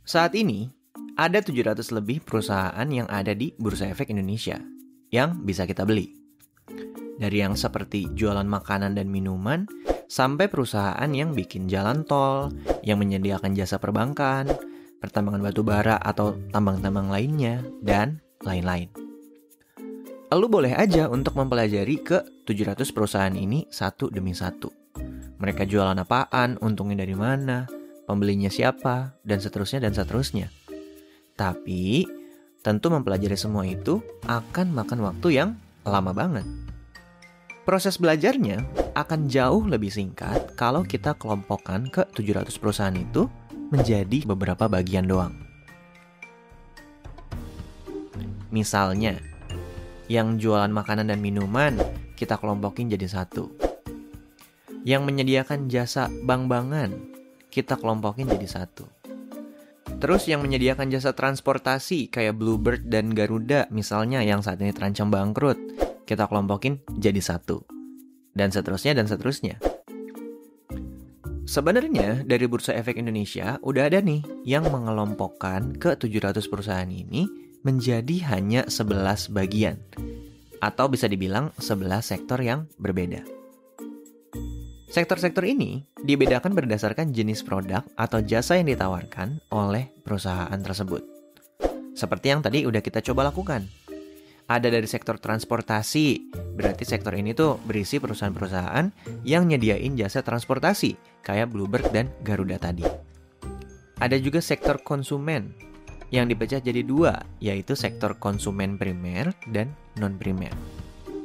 Saat ini, ada 700 lebih perusahaan yang ada di Bursa Efek Indonesia yang bisa kita beli. Dari yang seperti jualan makanan dan minuman, sampai perusahaan yang bikin jalan tol, yang menyediakan jasa perbankan, pertambangan batu bara atau tambang-tambang lainnya, dan lain-lain. Lu boleh aja untuk mempelajari ke 700 perusahaan ini satu demi satu. Mereka jualan apaan, untungnya dari mana, pembelinya siapa, dan seterusnya dan seterusnya. Tapi, tentu mempelajari semua itu akan makan waktu yang lama banget. Proses belajarnya akan jauh lebih singkat kalau kita kelompokkan ke 700 perusahaan itu menjadi beberapa bagian doang. Misalnya, yang jualan makanan dan minuman kita kelompokin jadi satu. Yang menyediakan jasa bank-bankan kita kelompokin jadi satu. Terus yang menyediakan jasa transportasi kayak Bluebird dan Garuda misalnya yang saat ini terancam bangkrut, kita kelompokin jadi satu. Dan seterusnya dan seterusnya. Sebenarnya dari Bursa Efek Indonesia udah ada nih yang mengelompokkan ke 700 perusahaan ini menjadi hanya 11 bagian. Atau bisa dibilang 11 sektor yang berbeda. Sektor-sektor ini dibedakan berdasarkan jenis produk atau jasa yang ditawarkan oleh perusahaan tersebut. Seperti yang tadi udah kita coba lakukan. Ada dari sektor transportasi, berarti sektor ini tuh berisi perusahaan-perusahaan yang nyediain jasa transportasi, kayak Bluebird dan Garuda tadi. Ada juga sektor konsumen, yang dipecah jadi dua, yaitu sektor konsumen primer dan non-primer.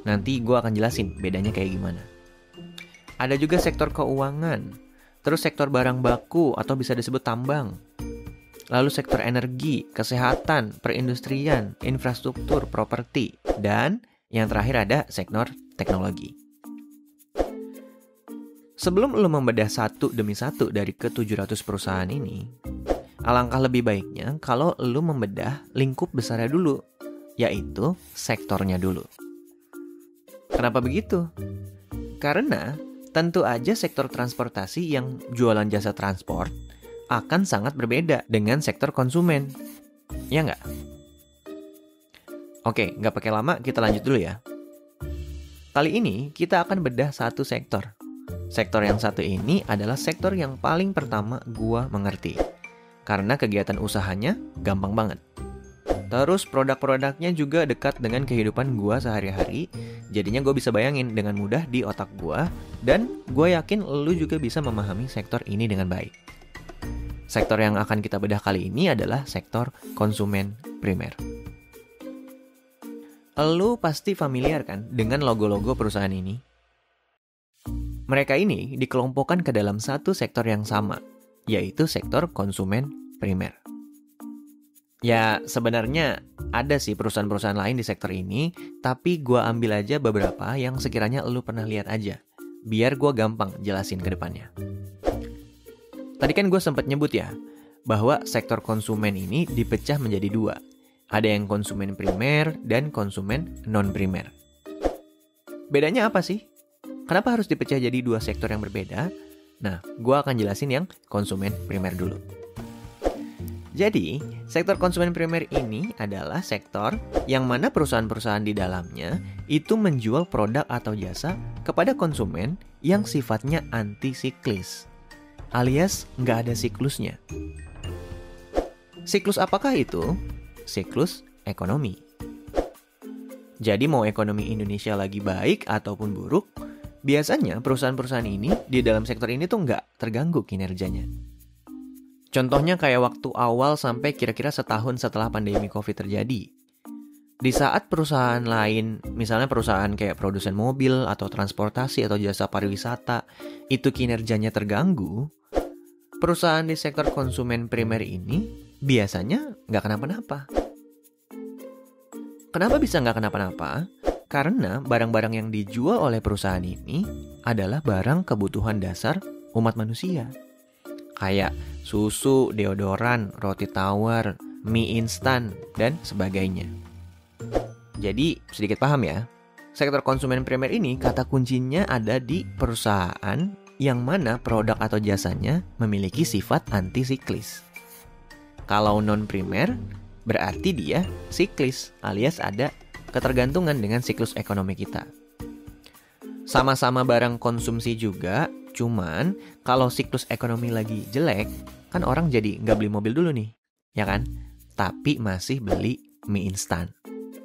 Nanti gue akan jelasin bedanya kayak gimana. Ada juga sektor keuangan, terus sektor barang baku atau bisa disebut tambang. Lalu sektor energi, kesehatan, perindustrian, infrastruktur, properti, dan yang terakhir ada sektor teknologi. Sebelum lo membedah satu demi satu dari ke-700 perusahaan ini, alangkah lebih baiknya kalau lo membedah lingkup besarnya dulu, yaitu sektornya dulu. Kenapa begitu? Karena tentu aja sektor transportasi yang jualan jasa transport akan sangat berbeda dengan sektor konsumen. Ya nggak? Oke, nggak pakai lama, kita lanjut dulu ya. Kali ini kita akan bedah satu sektor. Sektor yang satu ini adalah sektor yang paling pertama gua mengerti. Karena kegiatan usahanya gampang banget. Terus produk-produknya juga dekat dengan kehidupan gua sehari-hari. Jadinya gue bisa bayangin dengan mudah di otak gua. Dan gue yakin lu juga bisa memahami sektor ini dengan baik. Sektor yang akan kita bedah kali ini adalah sektor konsumen primer. Lu pasti familiar kan dengan logo-logo perusahaan ini? Mereka ini dikelompokkan ke dalam satu sektor yang sama, yaitu sektor konsumen primer. Ya, sebenarnya ada sih perusahaan-perusahaan lain di sektor ini, tapi gue ambil aja beberapa yang sekiranya lu pernah lihat aja, biar gue gampang jelasin ke depannya. Tadi kan gue sempat nyebut ya, bahwa sektor konsumen ini dipecah menjadi dua. Ada yang konsumen primer dan konsumen non-primer. Bedanya apa sih? Kenapa harus dipecah jadi dua sektor yang berbeda? Nah, gue akan jelasin yang konsumen primer dulu. Jadi, sektor konsumen primer ini adalah sektor yang mana perusahaan-perusahaan di dalamnya itu menjual produk atau jasa kepada konsumen yang sifatnya anti-siklis. Alias nggak ada siklusnya. Siklus apakah itu? Siklus ekonomi. Jadi mau ekonomi Indonesia lagi baik ataupun buruk, biasanya perusahaan-perusahaan ini di dalam sektor ini tuh nggak terganggu kinerjanya. Contohnya kayak waktu awal sampai kira-kira setahun setelah pandemi COVID terjadi. Di saat perusahaan lain, misalnya perusahaan kayak produsen mobil atau transportasi atau jasa pariwisata, itu kinerjanya terganggu, perusahaan di sektor konsumen primer ini biasanya nggak kenapa-napa. Kenapa bisa nggak kenapa-napa? Karena barang-barang yang dijual oleh perusahaan ini adalah barang kebutuhan dasar umat manusia. Kayak susu, deodoran, roti tawar, mie instan, dan sebagainya. Jadi, sedikit paham ya. Sektor konsumen primer ini kata kuncinya ada di perusahaan yang mana produk atau jasanya memiliki sifat anti-siklis. Kalau non-primer, berarti dia siklis, alias ada ketergantungan dengan siklus ekonomi kita. Sama-sama barang konsumsi juga, cuman kalau siklus ekonomi lagi jelek, kan orang jadi nggak beli mobil dulu nih, ya kan? Tapi masih beli mie instan,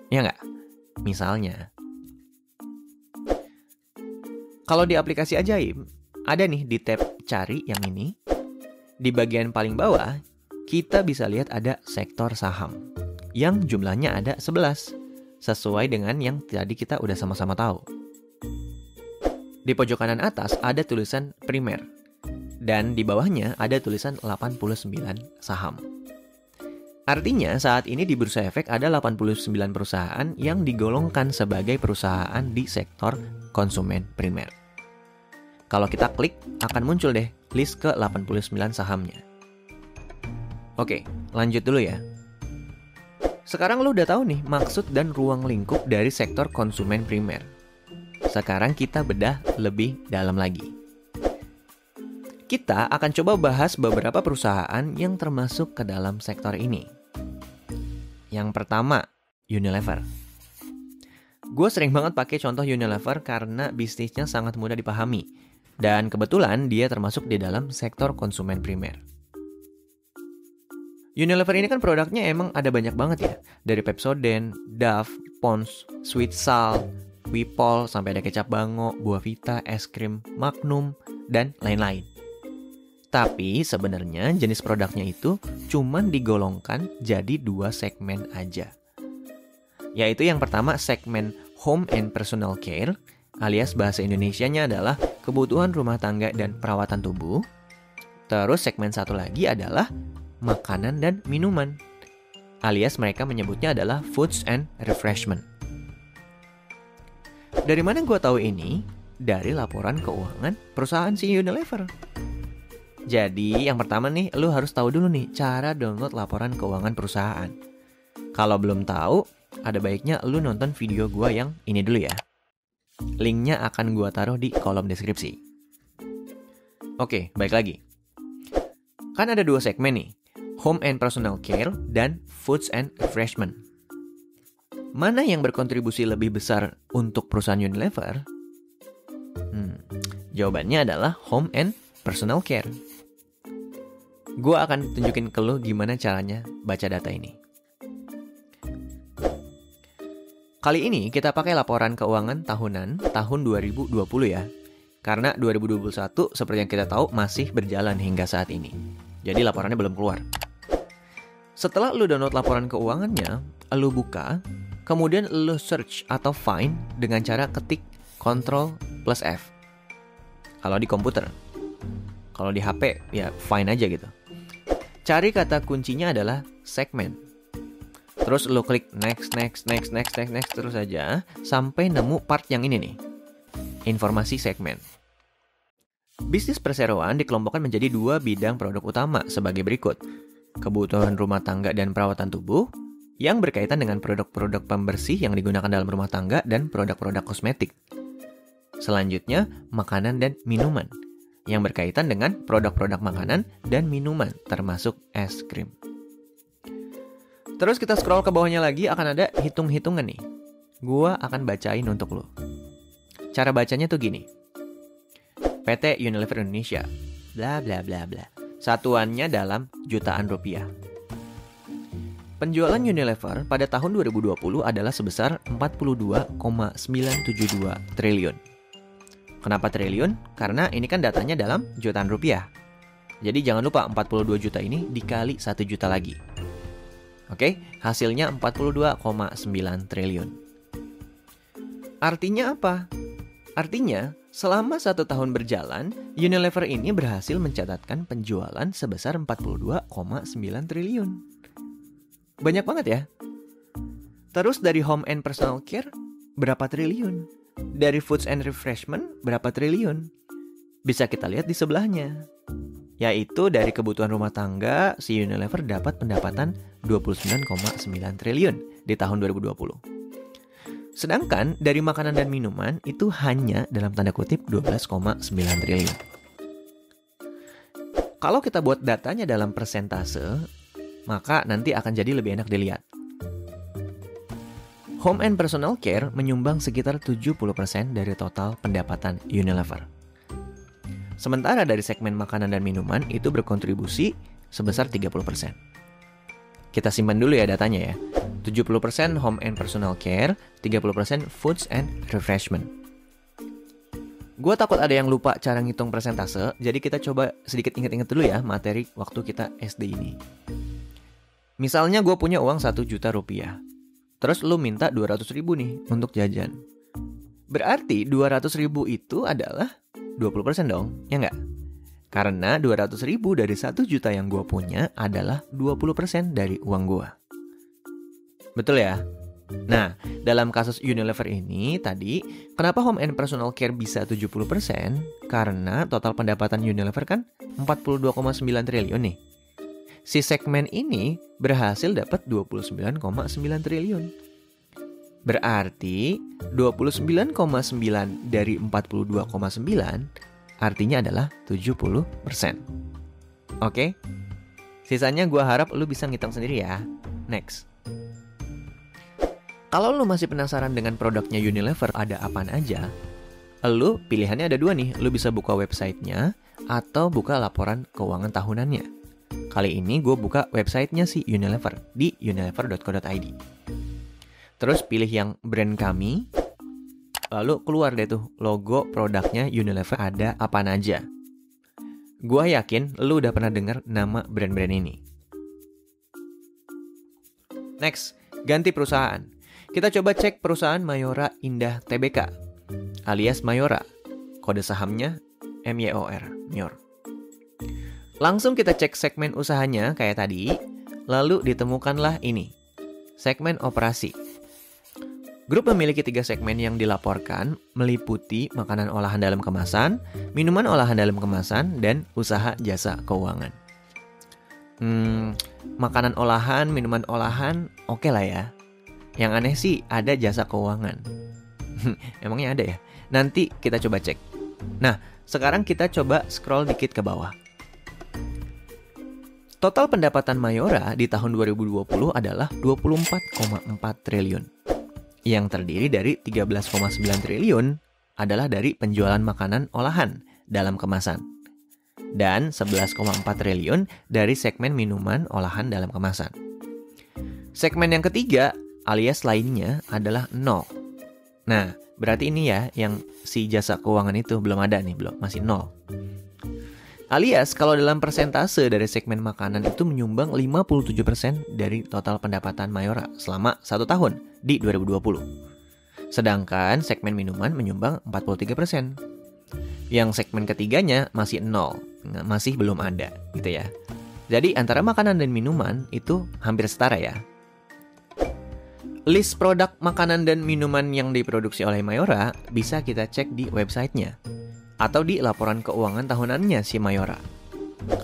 ya nggak? Misalnya. Kalau di aplikasi Ajaib, ada nih di tab cari yang ini. Di bagian paling bawah, kita bisa lihat ada sektor saham yang jumlahnya ada 11, sesuai dengan yang tadi kita udah sama-sama tahu. Di pojok kanan atas ada tulisan primer, dan di bawahnya ada tulisan 89 saham. Artinya saat ini di Bursa Efek ada 89 perusahaan yang digolongkan sebagai perusahaan di sektor konsumen primer. Kalau kita klik, akan muncul deh list ke 89 sahamnya. Oke, lanjut dulu ya. Sekarang lu udah tahu nih maksud dan ruang lingkup dari sektor konsumen primer. Sekarang kita bedah lebih dalam lagi. Kita akan coba bahas beberapa perusahaan yang termasuk ke dalam sektor ini. Yang pertama, Unilever. Gue sering banget pakai contoh Unilever karena bisnisnya sangat mudah dipahami. Dan kebetulan dia termasuk di dalam sektor konsumen primer. Unilever ini kan produknya emang ada banyak banget ya. Dari Pepsodent, Dove, Pond's, Sweet Salt, Wipol, sampai ada kecap Bango, Buah Vita, es krim, Magnum, dan lain-lain. Tapi sebenarnya jenis produknya itu cuman digolongkan jadi 2 segmen aja. Yaitu yang pertama segmen Home and Personal Care, alias bahasa Indonesianya adalah kebutuhan rumah tangga dan perawatan tubuh. Terus segmen satu lagi adalah makanan dan minuman, alias mereka menyebutnya adalah Foods and Refreshment. Dari mana gue tahu ini? Dari laporan keuangan perusahaan si Unilever. Jadi yang pertama nih, lu harus tahu dulu nih cara download laporan keuangan perusahaan. Kalau belum tahu, ada baiknya lu nonton video gue yang ini dulu ya. Linknya akan gue taruh di kolom deskripsi. Oke, baik lagi. Kan ada 2 segmen nih, Home and Personal Care dan Foods and Refreshment. Mana yang berkontribusi lebih besar untuk perusahaan Unilever? Jawabannya adalah Home and Personal Care. Gue akan tunjukin ke lo gimana caranya baca data ini. Kali ini kita pakai laporan keuangan tahunan tahun 2020 ya. Karena 2021 seperti yang kita tahu masih berjalan hingga saat ini. Jadi laporannya belum keluar. Setelah lu download laporan keuangannya, lu buka, kemudian lu search atau find dengan cara ketik Ctrl+F. Kalau di komputer. Kalau di HP ya find aja gitu. Cari kata kuncinya adalah segmen. Terus lu klik next terus aja sampai nemu part yang ini nih. Informasi segmen. Bisnis perseroan dikelompokkan menjadi 2 bidang produk utama sebagai berikut. Kebutuhan rumah tangga dan perawatan tubuh yang berkaitan dengan produk-produk pembersih yang digunakan dalam rumah tangga dan produk-produk kosmetik. Selanjutnya, makanan dan minuman yang berkaitan dengan produk-produk makanan dan minuman termasuk es krim. Terus kita scroll ke bawahnya lagi akan ada hitung-hitungan nih. Gua akan bacain untuk lo. Cara bacanya tuh gini. PT Unilever Indonesia, bla bla bla bla. Satuannya dalam jutaan rupiah. Penjualan Unilever pada tahun 2020 adalah sebesar 42,972 triliun. Kenapa triliun? Karena ini kan datanya dalam jutaan rupiah. Jadi jangan lupa 42 juta ini dikali 1 juta lagi. Oke, hasilnya 42,9 triliun. Artinya apa? Artinya, selama 1 tahun berjalan, Unilever ini berhasil mencatatkan penjualan sebesar 42,9 triliun. Banyak banget ya. Terus dari Home and Personal Care, berapa triliun? Dari Foods and Refreshment, berapa triliun? Bisa kita lihat di sebelahnya. Yaitu dari kebutuhan rumah tangga, si Unilever dapat pendapatan 29,9 triliun di tahun 2020. Sedangkan dari makanan dan minuman itu hanya dalam tanda kutip 12,9 triliun. Kalau kita buat datanya dalam persentase, maka nanti akan jadi lebih enak dilihat. Home and personal care menyumbang sekitar 70% dari total pendapatan Unilever. Sementara dari segmen makanan dan minuman itu berkontribusi sebesar 30%. Kita simpan dulu ya datanya ya. 70% home and personal care, 30% foods and refreshment. Gue takut ada yang lupa cara ngitung persentase, jadi kita coba sedikit ingat-ingat dulu ya materi waktu kita SD ini. Misalnya gue punya uang 1 juta rupiah, terus lu minta 200 ribu nih untuk jajan. Berarti 200 ribu itu adalah 20% dong, ya nggak? Karena 200 ribu dari 1 juta yang gue punya adalah 20% dari uang gue. Betul ya? Nah, dalam kasus Unilever ini tadi, kenapa home and personal care bisa 70%? Karena total pendapatan Unilever kan 42,9 triliun nih. Si segmen ini berhasil dapat 29,9 triliun. Berarti 29,9 dari 42,9 artinya adalah 70%. Oke? Sisanya gue harap lu bisa ngitung sendiri ya. Next. Kalau lu masih penasaran dengan produknya Unilever ada apaan aja, lu pilihannya ada 2 nih. Lu bisa buka websitenya atau buka laporan keuangan tahunannya. Kali ini gue buka websitenya si Unilever di unilever.co.id. Terus pilih yang brand kami, lalu keluar deh tuh logo produknya Unilever ada apaan aja. Gue yakin lu udah pernah dengar nama brand-brand ini. Next, ganti perusahaan. Kita coba cek perusahaan Mayora Indah Tbk, alias Mayora. Kode sahamnya MYOR, MYOR. Langsung kita cek segmen usahanya kayak tadi, lalu ditemukanlah ini, segmen operasi. Grup memiliki 3 segmen yang dilaporkan, meliputi makanan olahan dalam kemasan, minuman olahan dalam kemasan, dan usaha jasa keuangan. Makanan olahan, minuman olahan, oke lah ya. Yang aneh sih ada jasa keuangan. Emangnya ada ya? Nanti kita coba cek. Nah, sekarang kita coba scroll dikit ke bawah. Total pendapatan Mayora di tahun 2020 adalah 24,4 triliun. Yang terdiri dari 13,9 triliun adalah dari penjualan makanan olahan dalam kemasan. Dan 11,4 triliun dari segmen minuman olahan dalam kemasan. Segmen yang ketiga alias lainnya adalah 0. Nah, berarti ini ya yang si jasa keuangan itu belum ada nih, masih 0. Alias kalau dalam persentase dari segmen makanan itu menyumbang 57% dari total pendapatan Mayora selama 1 tahun di 2020. Sedangkan segmen minuman menyumbang 43%. Yang segmen ketiganya masih 0, masih belum ada gitu ya. Jadi antara makanan dan minuman itu hampir setara ya. List produk makanan dan minuman yang diproduksi oleh Mayora bisa kita cek di websitenya atau di laporan keuangan tahunannya si Mayora.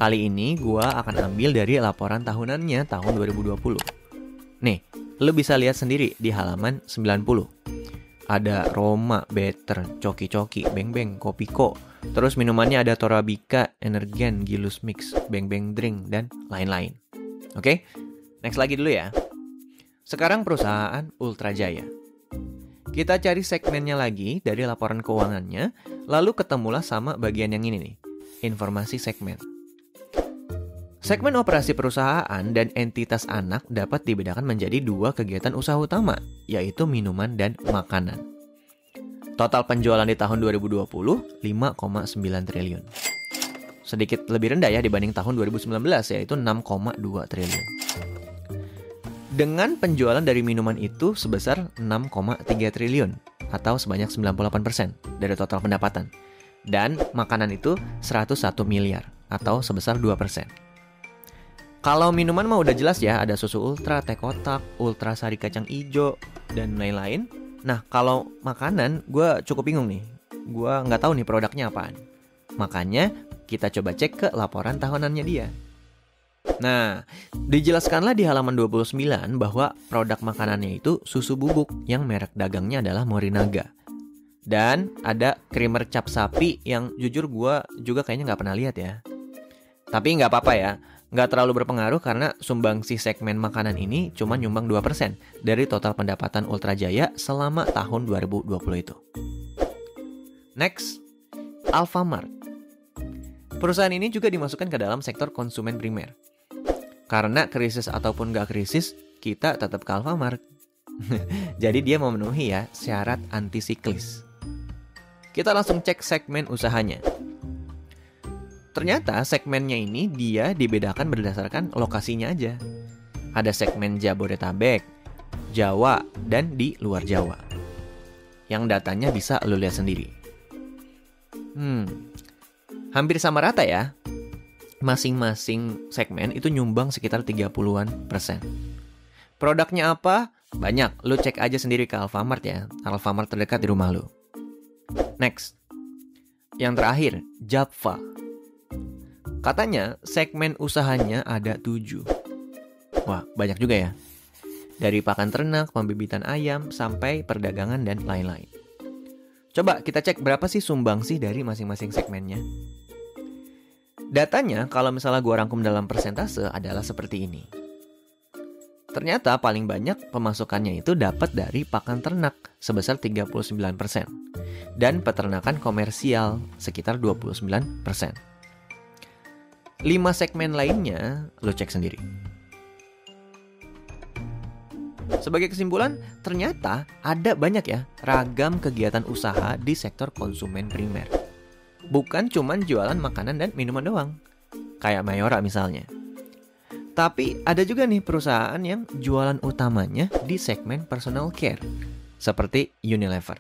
Kali ini gua akan ambil dari laporan tahunannya tahun 2020. Nih, lu bisa lihat sendiri di halaman 90. Ada Roma, Better, Coki-Coki, Beng Beng, Kopiko. Terus minumannya ada Torabika, Energen, Gilus Mix, Beng Beng Drink, dan lain-lain. Oke, next lagi dulu ya. Sekarang perusahaan Ultra Jaya. Kita cari segmennya lagi dari laporan keuangannya, lalu ketemulah sama bagian yang ini nih, informasi segmen. Segmen operasi perusahaan dan entitas anak dapat dibedakan menjadi 2 kegiatan usaha utama, yaitu minuman dan makanan. Total penjualan di tahun 2020, 5,9 triliun. Sedikit lebih rendah ya dibanding tahun 2019, yaitu 6,2 triliun. Dengan penjualan dari minuman itu sebesar 6,3 triliun atau sebanyak 98% dari total pendapatan. Dan makanan itu 101 miliar atau sebesar 2%. Kalau minuman mah udah jelas ya, ada susu ultra, teh kotak, ultra sari kacang ijo, dan lain-lain. Nah, kalau makanan gue cukup bingung nih. Gue nggak tahu nih produknya apaan. Makanya kita coba cek ke laporan tahunannya dia. Nah, dijelaskanlah di halaman 29 bahwa produk makanannya itu susu bubuk yang merek dagangnya adalah Morinaga. Dan ada creamer cap sapi yang jujur gue juga kayaknya nggak pernah lihat ya. Tapi nggak apa-apa ya, Nggak terlalu berpengaruh karena sumbangsi segmen makanan ini cuma nyumbang 2% dari total pendapatan Ultra Jaya selama tahun 2020 itu. Next, Alfamart. Perusahaan ini juga dimasukkan ke dalam sektor konsumen primer. Karena krisis ataupun nggak krisis, kita tetap ke Alfamart. Jadi dia memenuhi ya syarat anti-siklis. Kita langsung cek segmen usahanya. Ternyata segmennya ini dia dibedakan berdasarkan lokasinya aja. Ada segmen Jabodetabek, Jawa, dan di luar Jawa. Yang datanya bisa lo lihat sendiri. Hampir sama rata ya. Masing-masing segmen itu nyumbang sekitar 30-an%. Produknya apa? Banyak, lo cek aja sendiri ke Alfamart ya. Alfamart terdekat di rumah lo. Next. Yang terakhir, Japfa. Katanya segmen usahanya ada 7. Wah, banyak juga ya. Dari pakan ternak, pembibitan ayam, sampai perdagangan dan lain-lain. Coba kita cek berapa sih sumbangsi dari masing-masing segmennya. Datanya kalau misalnya gua rangkum dalam persentase adalah seperti ini. Ternyata paling banyak pemasukannya itu dapat dari pakan ternak sebesar 39%. Dan peternakan komersial sekitar 29%. 5 segmen lainnya, lo cek sendiri. Sebagai kesimpulan, ternyata ada banyak ya ragam kegiatan usaha di sektor konsumen primer. Bukan cuman jualan makanan dan minuman doang, kayak Mayora misalnya. Tapi ada juga nih perusahaan yang jualan utamanya di segmen personal care, seperti Unilever.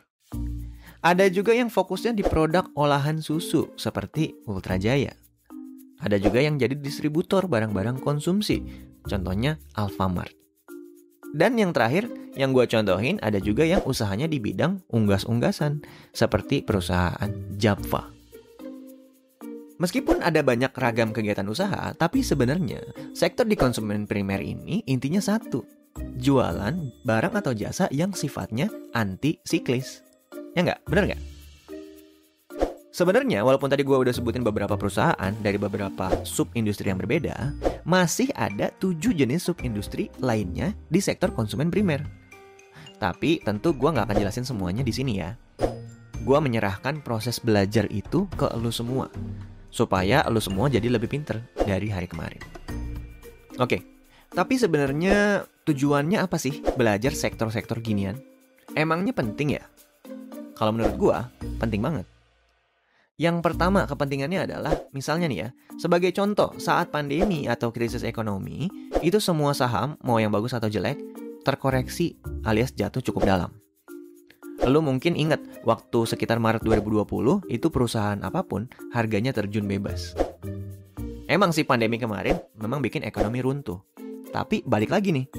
Ada juga yang fokusnya di produk olahan susu, seperti Ultra Jaya. Ada juga yang jadi distributor barang-barang konsumsi, contohnya Alfamart. Dan yang terakhir, yang gue contohin ada juga yang usahanya di bidang unggas-unggasan, seperti perusahaan Japfa. Meskipun ada banyak ragam kegiatan usaha, tapi sebenarnya sektor di konsumen primer ini intinya satu, jualan barang atau jasa yang sifatnya anti-siklis. Ya nggak? Bener nggak? Sebenarnya, walaupun tadi gue udah sebutin beberapa perusahaan dari beberapa sub-industri yang berbeda, masih ada 7 jenis sub-industri lainnya di sektor konsumen primer. Tapi tentu gue nggak akan jelasin semuanya di sini ya. Gue menyerahkan proses belajar itu ke elu semua, supaya elu semua jadi lebih pinter dari hari kemarin. Oke, tapi sebenarnya tujuannya apa sih belajar sektor-sektor ginian? Emangnya penting ya? Kalau menurut gue, penting banget. Yang pertama kepentingannya adalah, misalnya nih ya, sebagai contoh saat pandemi atau krisis ekonomi, itu semua saham, mau yang bagus atau jelek, terkoreksi alias jatuh cukup dalam. Lu mungkin ingat, waktu sekitar Maret 2020, itu perusahaan apapun harganya terjun bebas. Emang sih pandemi kemarin memang bikin ekonomi runtuh. Tapi balik lagi nih,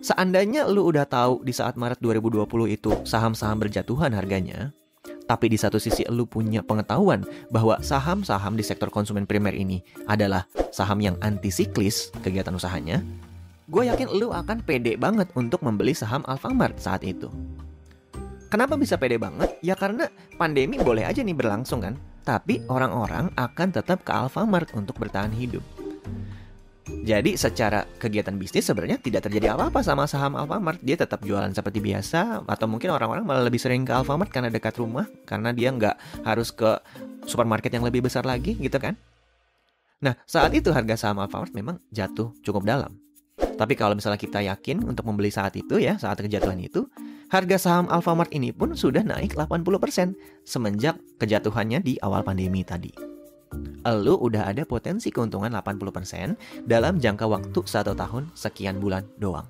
seandainya lu udah tahu di saat Maret 2020 itu saham-saham berjatuhan harganya, tapi di satu sisi lu punya pengetahuan bahwa saham-saham di sektor konsumen primer ini adalah saham yang anti-siklis kegiatan usahanya, gue yakin lu akan pede banget untuk membeli saham Alfamart saat itu. Kenapa bisa pede banget? Ya karena pandemi boleh aja nih berlangsung kan, tapi orang-orang akan tetap ke Alfamart untuk bertahan hidup. Jadi secara kegiatan bisnis sebenarnya tidak terjadi apa-apa sama saham Alfamart. Dia tetap jualan seperti biasa, atau mungkin orang-orang malah lebih sering ke Alfamart karena dekat rumah, karena dia nggak harus ke supermarket yang lebih besar lagi gitu kan. Nah, saat itu harga saham Alfamart memang jatuh cukup dalam. Tapi kalau misalnya kita yakin untuk membeli saat itu ya, saat kejatuhan itu, harga saham Alfamart ini pun sudah naik 80% semenjak kejatuhannya di awal pandemi tadi. Lu udah ada potensi keuntungan 80% dalam jangka waktu 1 tahun sekian bulan doang.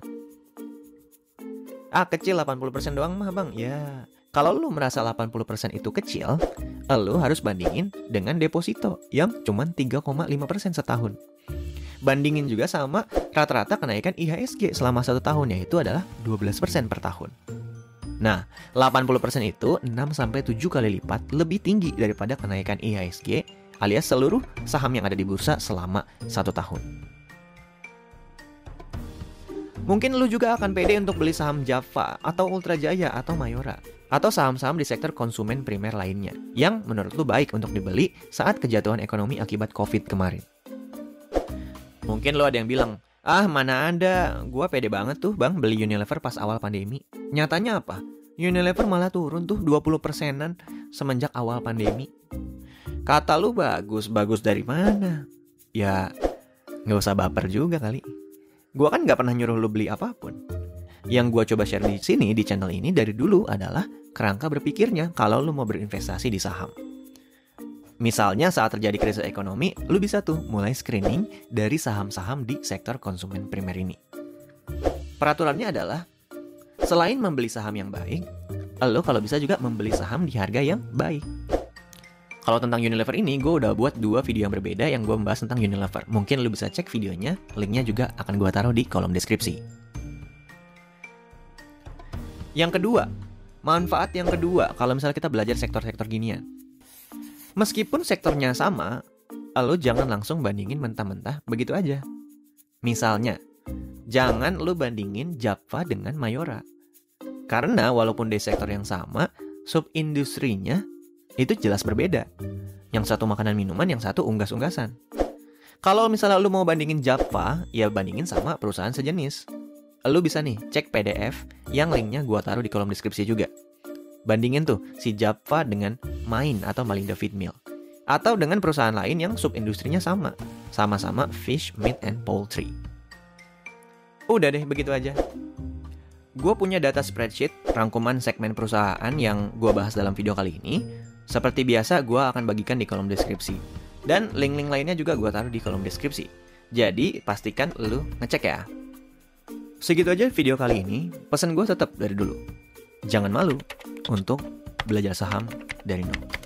Kecil 80% doang mah bang. Ya, kalau lu merasa 80% itu kecil, lu harus bandingin dengan deposito yang cuma 3,5% setahun. Bandingin juga sama rata-rata kenaikan IHSG selama 1 tahun, yaitu adalah 12% per tahun. Nah, 80% itu 6-7 kali lipat lebih tinggi daripada kenaikan IHSG alias seluruh saham yang ada di bursa selama 1 tahun. Mungkin lu juga akan pede untuk beli saham Japfa atau Ultra Jaya atau Mayora, atau saham-saham di sektor konsumen primer lainnya yang menurut lu baik untuk dibeli saat kejatuhan ekonomi akibat COVID kemarin. Mungkin lo ada yang bilang, ah mana ada, gua pede banget tuh bang beli Unilever pas awal pandemi. Nyatanya apa? Unilever malah turun tuh 20%-an semenjak awal pandemi. Kata lu bagus, bagus dari mana? Ya gak usah baper juga kali. Gua kan gak pernah nyuruh lu beli apapun. Yang gua coba share di sini, di channel ini dari dulu adalah kerangka berpikirnya kalau lu mau berinvestasi di saham. Misalnya saat terjadi krisis ekonomi, lu bisa tuh mulai screening dari saham-saham di sektor konsumen primer ini. Peraturannya adalah, selain membeli saham yang baik, lu kalau bisa juga membeli saham di harga yang baik. Kalau tentang Unilever ini, gue udah buat 2 video yang berbeda yang gue membahas tentang Unilever. Mungkin lu bisa cek videonya, linknya juga akan gue taruh di kolom deskripsi. Yang kedua, manfaat yang kedua kalau misalnya kita belajar sektor-sektor ginian. Meskipun sektornya sama, lo jangan langsung bandingin mentah-mentah begitu aja. Misalnya, jangan lo bandingin Java dengan Mayora. Karena walaupun di sektor yang sama, sub-industrinya itu jelas berbeda. Yang satu makanan minuman, yang satu unggas-unggasan. Kalau misalnya lo mau bandingin Java, ya bandingin sama perusahaan sejenis. Lo bisa nih cek PDF yang linknya gua taruh di kolom deskripsi juga. Bandingin tuh si Java dengan Main atau Malinda Feed Mill. Atau dengan perusahaan lain yang sub-industrinya sama. Sama-sama fish, meat, and poultry. Udah deh, begitu aja. Gue punya data spreadsheet rangkuman segmen perusahaan yang gue bahas dalam video kali ini. Seperti biasa, gue akan bagikan di kolom deskripsi. Dan link-link lainnya juga gue taruh di kolom deskripsi. Jadi, pastikan lu ngecek ya. Segitu aja video kali ini. Pesan gue tetap dari dulu. Jangan malu untuk belajar saham dari nol.